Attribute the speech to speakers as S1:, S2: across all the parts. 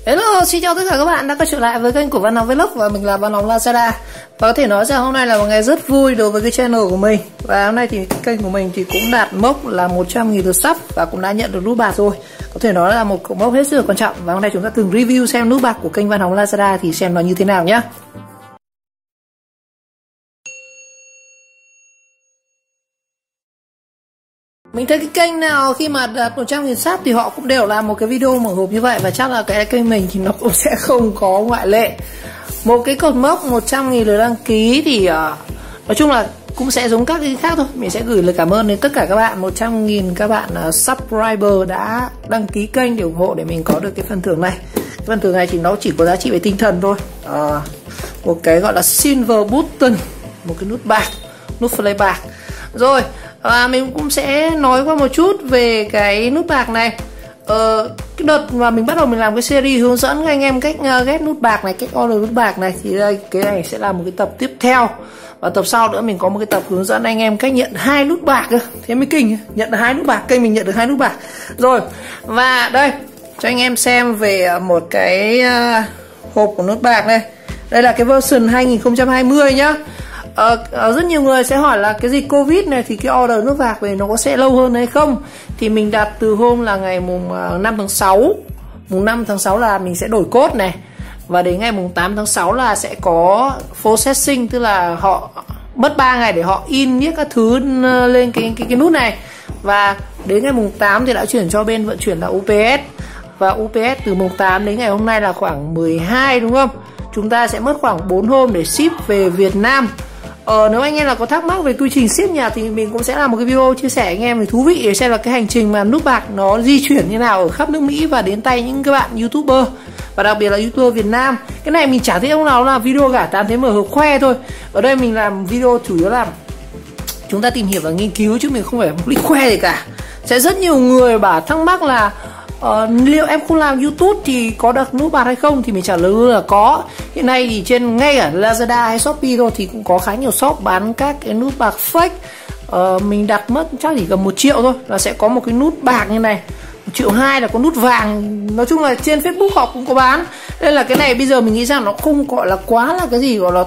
S1: Hello, xin chào tất cả các bạn đã quay trở lại với kênh của Văn Hóng Vlog và mình là Văn Hóng Lazada. Và có thể nói rằng hôm nay là một ngày rất vui đối với cái channel của mình. Và hôm nay thì cái kênh của mình thì cũng đạt mốc là 100.000 lượt sub và cũng đã nhận được nút bạc rồi. Có thể nói là một cột mốc hết sức là quan trọng. Và hôm nay chúng ta cùng review xem nút bạc của kênh Văn Hóng Lazada thì xem nó như thế nào nhé. Mình thấy cái kênh nào khi mà đạt 100.000 sub thì họ cũng đều làm một cái video mở hộp như vậy. Và chắc là cái kênh mình thì nó cũng sẽ không có ngoại lệ. Một cái cột mốc 100.000 lượt đăng ký thì nói chung là cũng sẽ giống các cái khác thôi. Mình sẽ gửi lời cảm ơn đến tất cả các bạn 100.000 các bạn subscriber đã đăng ký kênh để ủng hộ để mình có được cái phần thưởng này. Cái phần thưởng này thì nó chỉ có giá trị về tinh thần thôi. Một cái gọi là silver button, một cái nút bạc, nút play bạc. Rồi, và mình cũng sẽ nói qua một chút về cái nút bạc này. Cái đợt mà mình bắt đầu mình làm cái series hướng dẫn các anh em cách ghép nút bạc này, cách order nút bạc này, thì đây cái này sẽ là một cái tập tiếp theo. Và tập sau nữa mình có một cái tập hướng dẫn anh em cách nhận 2 nút bạc cơ. Thế mới kinh, nhận được 2 nút bạc, kênh mình nhận được 2 nút bạc. Rồi, và đây cho anh em xem về một cái hộp của nút bạc này. Đây là cái version 2020 nhá. Rất nhiều người sẽ hỏi là cái dịch Covid này thì cái order nút bạc về nó có sẽ lâu hơn hay không. Thì mình đặt từ hôm là ngày mùng 5 tháng 6. Mùng 5 tháng 6 là mình sẽ đổi code này. Và đến ngày mùng 8 tháng 6 là sẽ có processing, tức là họ mất 3 ngày để họ in viết các thứ lên cái nút này. Và đến ngày mùng 8 thì đã chuyển cho bên vận chuyển là UPS. Và UPS từ mùng 8 đến ngày hôm nay là khoảng 12 đúng không? Chúng ta sẽ mất khoảng 4 hôm để ship về Việt Nam. Nếu anh em là có thắc mắc về quy trình ship nhà thì mình cũng sẽ làm một cái video chia sẻ anh em về thú vị để xem là cái hành trình mà nút bạc nó di chuyển như nào ở khắp nước Mỹ và đến tay những các bạn YouTuber và đặc biệt là YouTuber Việt Nam. Cái này mình chả thấy ông nào làm video cả, toàn thấy mở hộp khoe thôi. Ở đây mình làm video chủ yếu là chúng ta tìm hiểu và nghiên cứu chứ mình không phải mục đích khoe gì cả. Sẽ rất nhiều người bảo thắc mắc là liệu em không làm YouTube thì có được nút bạc hay không, thì mình trả lời luôn là có. Hiện nay thì trên ngay cả Lazada hay Shopee thôi thì cũng có khá nhiều shop bán các cái nút bạc fake. Mình đặt mất chắc chỉ gần 1 triệu thôi là sẽ có một cái nút bạc như này, 1,2 triệu là có nút vàng. Nói chung là trên Facebook họ cũng có bán. Nên là cái này bây giờ mình nghĩ rằng nó không gọi là quá là cái gì gọi là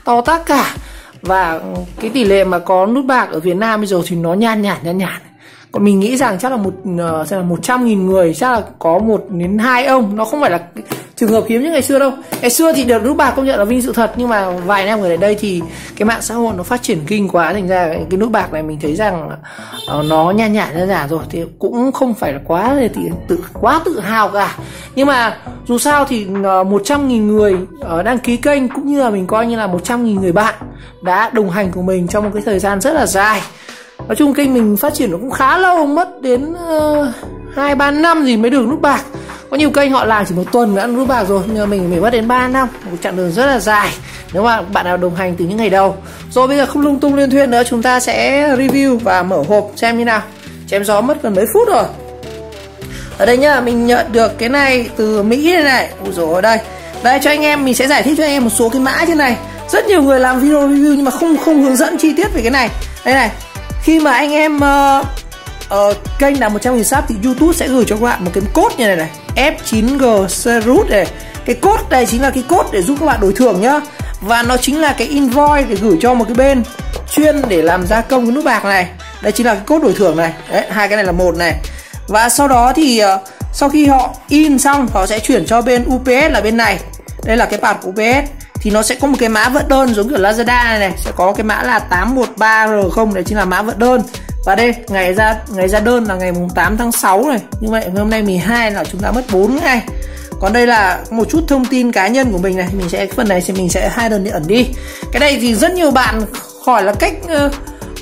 S1: to tác cả. Và cái tỷ lệ mà có nút bạc ở Việt Nam bây giờ thì nó nhan nhản. Còn mình nghĩ rằng chắc là 100.000 người chắc là có 1 đến 2 ông. Nó không phải là trường hợp hiếm như ngày xưa đâu. Ngày xưa thì được nút bạc công nhận là vinh sự thật. Nhưng mà vài năm ở đây thì cái mạng xã hội nó phát triển kinh quá, thành ra cái nút bạc này mình thấy rằng nó nhan nhản rồi. Thì cũng không phải là quá tự hào cả. Nhưng mà dù sao thì 100.000 người đăng ký kênh cũng như là mình coi như là 100.000 người bạn đã đồng hành cùng mình trong một cái thời gian rất là dài. Nói chung kênh mình phát triển nó cũng khá lâu, mất đến 2-3 năm gì mới được nút bạc. Có nhiều kênh họ làm chỉ 1 tuần đã nút bạc rồi, nhưng mà mình mất đến 3 năm, một chặng đường rất là dài nếu mà bạn nào đồng hành từ những ngày đầu. Rồi bây giờ không lung tung liên thuyên nữa, chúng ta sẽ review và mở hộp xem như nào. Chém gió mất gần mấy phút rồi. Ở đây nhá, mình nhận được cái này từ Mỹ này. Ui dồi ôi, đây cho anh em, mình sẽ giải thích cho anh em một số cái mã trên này. Rất nhiều người làm video review nhưng mà không hướng dẫn chi tiết về cái này. Đây này, khi mà anh em kênh là 100.000 sub thì YouTube sẽ gửi cho các bạn một cái code như này F9G Serut này. Cái code này chính là cái code để giúp các bạn đổi thưởng nhá. Và nó chính là cái invoice để gửi cho một cái bên chuyên để làm gia công cái nút bạc này. Đây chính là cái code đổi thưởng này. Đấy, hai cái này là một này. Và sau đó thì sau khi họ in xong, họ sẽ chuyển cho bên UPS là bên này. Đây là cái part của UPS. Thì nó sẽ có một cái mã vận đơn giống kiểu Lazada này, sẽ có cái mã là 813R0, đấy chính là mã vận đơn. Và đây ngày ra đơn là ngày mùng 8 tháng 6 này. Như vậy hôm nay 12 là chúng ta mất 4 ngày. Còn đây là một chút thông tin cá nhân của mình này, phần này thì mình sẽ 2 lần để ẩn đi. Cái này thì rất nhiều bạn hỏi là cách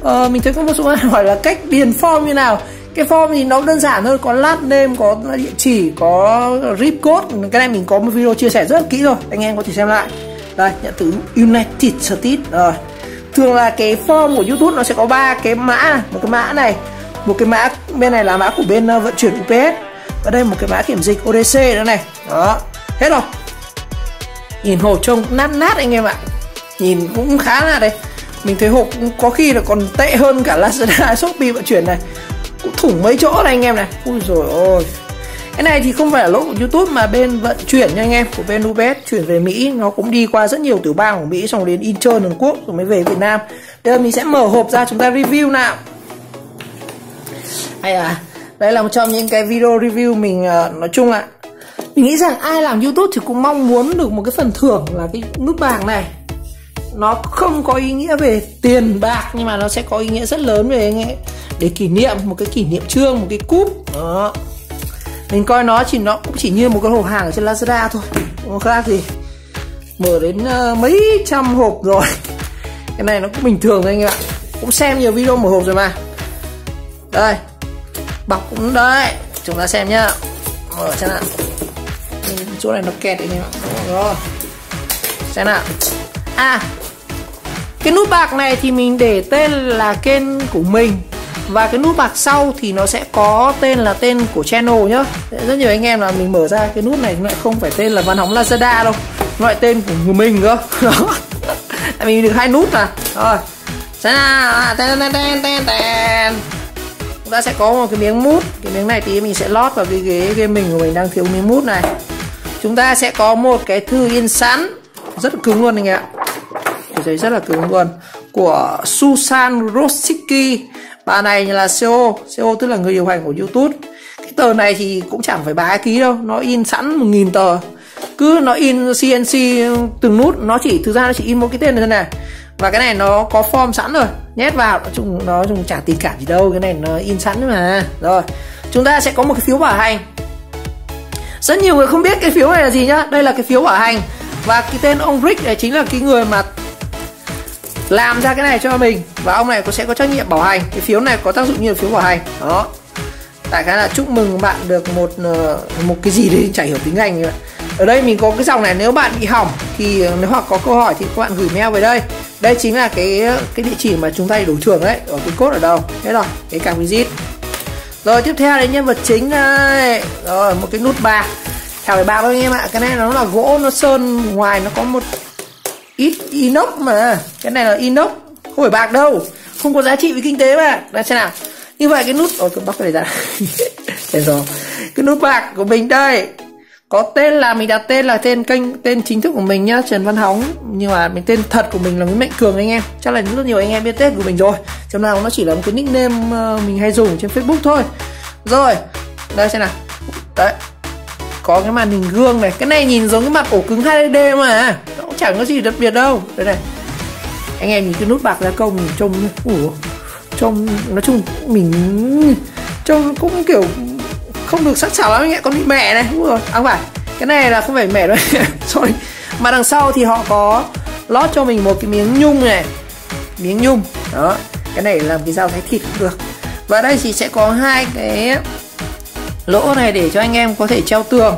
S1: mình thấy có một số bạn hỏi là cách điền form như nào. Cái form thì nó đơn giản thôi, có last name, có địa chỉ, có zip code. Cái này mình có một video chia sẻ rất kỹ rồi, anh em có thể xem lại. Đây, nhận từ United States rồi. Thường là cái form của YouTube nó sẽ có 3 cái mã này. Một cái mã này, một cái mã bên này là mã của bên vận chuyển UPS. Và đây một cái mã kiểm dịch ODC nữa này. Đó, hết rồi. Nhìn hộp trông nát anh em ạ. Nhìn cũng khá là đây. Mình thấy hộp có khi là còn tệ hơn cả Lazada, Shopee vận chuyển này. Cũng thủng mấy chỗ này anh em này. Ui dồi ôi. Cái này thì không phải là lỗi của YouTube mà bên vận chuyển nha anh em, của bên UPS chuyển về Mỹ, nó cũng đi qua rất nhiều tiểu bang của Mỹ, xong đến Incheon Hàn Quốc rồi mới về Việt Nam. Bây giờ mình sẽ mở hộp ra chúng ta review nào. Hay à, đây là một trong những cái video review mình nói chung là mình nghĩ rằng ai làm YouTube thì cũng mong muốn được một cái phần thưởng là cái nút bạc này. Nó không có ý nghĩa về tiền bạc nhưng mà nó sẽ có ý nghĩa rất lớn về để kỷ niệm, một cái kỷ niệm chương, một cái cúp đó. Mình coi nó cũng chỉ như một cái hộp hàng ở trên Lazada thôi, không khác gì. Mở đến mấy trăm hộp rồi. Cái này nó cũng bình thường thôi anh em ạ, cũng xem nhiều video mở hộp rồi mà. Đây, bọc cũng đấy, chúng ta xem nhá. Mở xem nào, chỗ này nó kẹt anh em ạ. Rồi, xem nào. À, cái nút bạc này thì mình để tên là kênh của mình, và cái nút bạc sau thì nó sẽ có tên là tên của channel nhá. Rất nhiều anh em là mình mở ra cái nút này lại không phải tên là Văn Hóng Lazada đâu, nó lại tên của mình cơ. Đó. Tại mình được 2 nút mà. Rồi, xem nào. Chúng ta sẽ có một cái miếng mút. Cái miếng này thì mình sẽ lót vào cái ghế game mình của mình đang thiếu miếng mút này. Chúng ta sẽ có một cái thư in sẵn rất là cứng luôn anh em ạ. Cái giấy rất là cứng luôn, của Susan Rosicki. Bà này là CEO tức là người điều hành của YouTube. Cái tờ này thì cũng chẳng phải bà ký đâu, nó in sẵn 1000 tờ. Cứ nó in CNC từng nút, nó thực ra nó chỉ in một cái tên này thôi này. Và cái này nó có form sẵn rồi, nhét vào, nó chả tình cảm gì đâu, cái này nó in sẵn mà. Rồi, chúng ta sẽ có một cái phiếu bảo hành. Rất nhiều người không biết cái phiếu này là gì nhá. Đây là cái phiếu bảo hành. Và cái tên ông Rick này chính là cái người mà làm ra cái này cho mình, và ông này sẽ có trách nhiệm bảo hành. Cái phiếu này có tác dụng như là phiếu bảo hành. Đó. Đại khái là chúc mừng bạn được một cái gì đấy chả hiểu tiếng Anh như vậy. Ở đây mình có cái dòng này, nếu bạn bị hỏng thì nếu hoặc có câu hỏi thì các bạn gửi mail về đây. Đây chính là cái địa chỉ mà chúng ta đổi thưởng đấy, ở cái code ở đâu. Thế rồi, cái card visit. Rồi tiếp theo đến nhân vật chính đây. Rồi, một cái nút bạc. Chào phải bạc đâu anh em ạ. Cái này nó là gỗ, nó sơn ngoài nó có một ít inox mà. Cái này là inox, không phải bạc đâu, không có giá trị về kinh tế mà. Đây xem nào. Như vậy cái nút, cứ bóc cái này ra. Xem rồi. Cái nút bạc của mình đây có tên là, mình đặt tên là tên chính thức của mình nhá, Trần Văn Hóng, nhưng mà mình tên thật của mình là Nguyễn Mạnh Cường anh em. Chắc là rất nhiều anh em biết tên của mình rồi. Trong nào nó chỉ là một cái nickname mình hay dùng trên Facebook thôi. Rồi, đây xem nào. Đấy. Có cái màn hình gương này. Cái này nhìn giống cái mặt ổ cứng 2D mà. Nó cũng chẳng có gì đặc biệt đâu. Đây này. Anh em nhìn cái nút bạc ra công mình trông trông nói chung mình trông cũng kiểu không được sắc sảo lắm anh ạ. Con bị mẹ này, đúng rồi. À không phải, cái này là không phải mẹ đâu. Sorry. Mà đằng sau thì họ có lót cho mình một cái miếng nhung này. Miếng nhung. Đó. Cái này làm cái dao thái thịt cũng được. Và đây thì sẽ có 2 cái lỗ này để cho anh em có thể treo tường.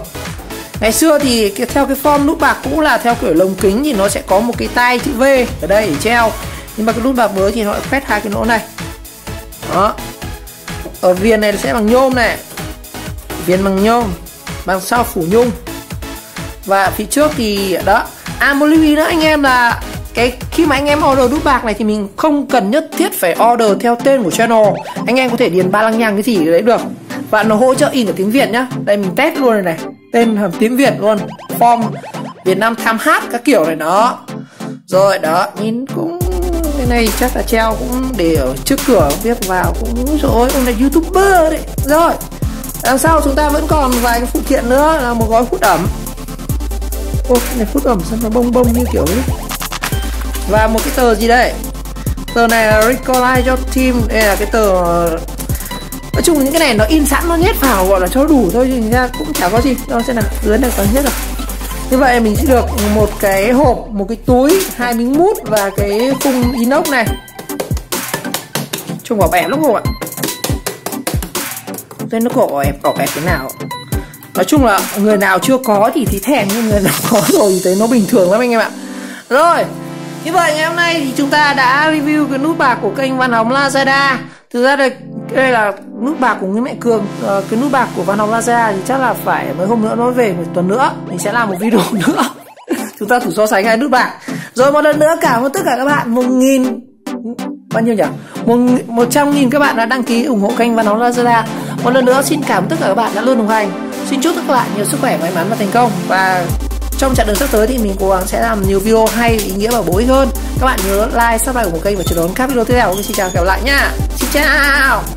S1: Ngày xưa thì theo cái form nút bạc cũ là theo kiểu lồng kính thì nó sẽ có một cái tay chữ V ở đây để treo. Nhưng mà cái nút bạc mới thì nó khoét 2 cái lỗ này. Đó. Ở viền này sẽ bằng nhôm này. Viền bằng nhôm, bằng sau phủ nhung. Và phía trước thì đó. À, một lưu ý nữa anh em là khi mà anh em order nút bạc này thì mình không cần nhất thiết phải order theo tên của channel. Anh em có thể điền ba lăng nhăng cái gì đấy được. Và nó hỗ trợ in ở tiếng Việt nhá. Đây mình test luôn này này. Tên hàm tiếng Việt luôn. Form Việt Nam tham hát các kiểu này đó. Rồi đó, nhìn cũng cái này chắc là treo cũng để ở trước cửa viết vào cũng rồi, ông là YouTuber đấy. Rồi. Đằng sau chúng ta vẫn còn vài cái phụ kiện nữa là một gói hút ẩm. Ô, cái này hút ẩm sao nó bông bông như kiểu ấy. Và một cái tờ gì đây? Tờ này là Recollite cho team. Đây là cái tờ, nói chung những cái này nó in sẵn, nó nhét vào gọi là cho đủ thôi chứ ra cũng chả có gì. Đâu xem nào, dưới này còn hết rồi. Như vậy mình sẽ được một cái hộp, một cái túi, 2 miếng mút và cái khung inox này. Trông bỏ ẹp lắm không ạ? Tên nó cổ ẹp thế nào. Nói chung là người nào chưa có thì thèm, nhưng người nào có rồi thì thấy nó bình thường lắm anh em ạ. Rồi, như vậy ngày hôm nay thì chúng ta đã review cái nút bạc của kênh Văn Hóng Lazada. Thực ra đây là nút bạc của Nguyễn Mạnh Cường. Cái nút bạc của Văn Hóng Lazada thì chắc là phải mấy hôm nữa, nói về một tuần nữa mình sẽ làm một video nữa. Chúng ta thử so sánh 2 nút bạc. Rồi một lần nữa cảm ơn tất cả các bạn, 1.000 bao nhiêu nhỉ? 100.000 các bạn đã đăng ký ủng hộ kênh Văn Hóng Lazada. Một lần nữa xin cảm ơn tất cả các bạn đã luôn đồng hành. Xin chúc các bạn nhiều sức khỏe, may mắn và thành công. Và trong chặng đường sắp tới thì mình cố gắng sẽ làm nhiều video hay, ý nghĩa và bổ ích hơn. Các bạn nhớ like, subscribe của kênh và chờ đón các video tiếp theo. Xin chào và hẹn gặp lại nha. Xin chào.